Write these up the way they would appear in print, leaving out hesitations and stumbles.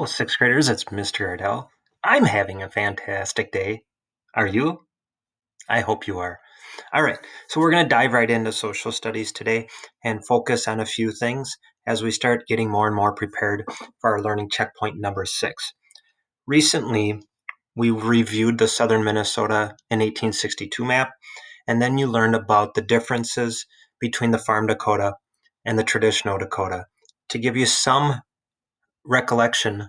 Hello, sixth graders. It's Mr. Ardell. I'm having a fantastic day. Are you? I hope you are. All right, so we're going to dive right into social studies today and focus on a few things as we start getting more and more prepared for our learning checkpoint number 6. Recently, we reviewed the southern Minnesota in 1862 map, and then you learned about the differences between the farm Dakota and the traditional Dakota. To give you some recollection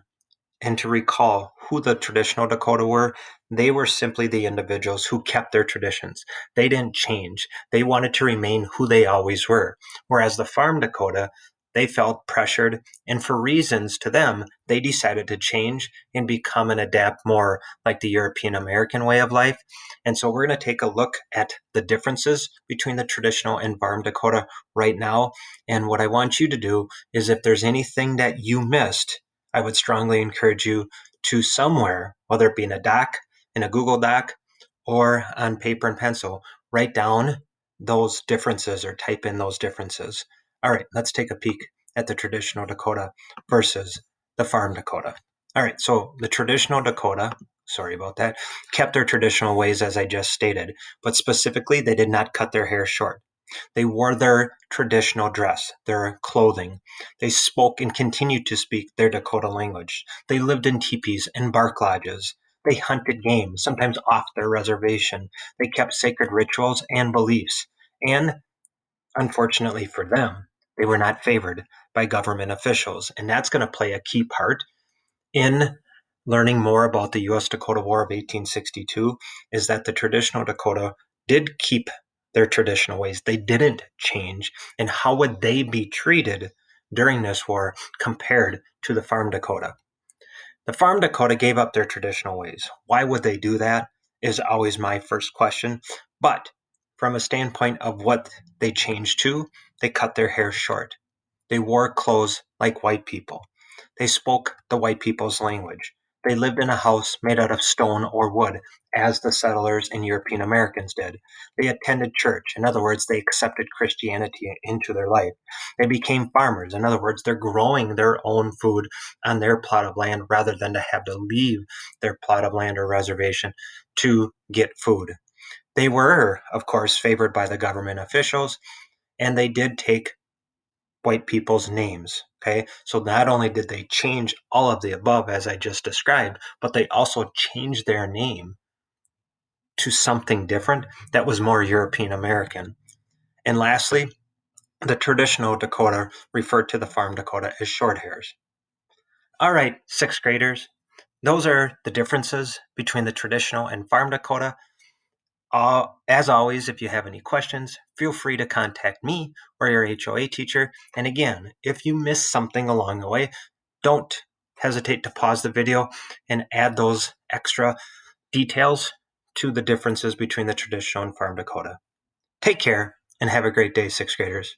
and to recall who the traditional Dakota were, they were simply the individuals who kept their traditions. They didn't change. They wanted to remain who they always were. Whereas the farm Dakota, they felt pressured, and for reasons to them, they decided to change and become and adapt more like the European American way of life. And so we're going to take a look at the differences between the traditional and farm Dakota right now. And what I want you to do is if there's anything that you missed, I would strongly encourage you to somewhere, whether it be in a doc, in a Google Doc, or on paper and pencil, write down those differences or type in those differences. All right, let's take a peek at the traditional Dakota versus the farm Dakota. All right, so the traditional Dakota, sorry about that, kept their traditional ways as I just stated, but specifically they did not cut their hair short. They wore their traditional dress, their clothing. They spoke and continued to speak their Dakota language. They lived in teepees and bark lodges. They hunted game, sometimes off their reservation. They kept sacred rituals and beliefs. And unfortunately for them, they were not favored by government officials. And that's going to play a key part in learning more about the U.S. Dakota War of 1862 is that the traditional Dakota did keep their traditional ways. They didn't change. And how would they be treated during this war compared to the farm Dakota? The farm Dakota gave up their traditional ways. Why would they do that is always my first question. But from a standpoint of what they changed to, they cut their hair short. They wore clothes like white people. They spoke the white people's language. They lived in a house made out of stone or wood, as the settlers and European Americans did. They attended church. In other words, they accepted Christianity into their life. They became farmers. In other words, they're growing their own food on their plot of land rather than to have to leave their plot of land or reservation to get food. They were, of course, favored by the government officials, and they did take white people's names. Okay, so not only did they change all of the above as I just described, but they also changed their name to something different that was more European American. And lastly, the traditional Dakota referred to the farm Dakota as short hairs. All right, sixth graders, those are the differences between the traditional and farm Dakota. As always, if you have any questions, feel free to contact me or your HOA teacher. And again, if you miss something along the way, don't hesitate to pause the video and add those extra details to the differences between the traditional and farm Dakota. Take care and have a great day, sixth graders.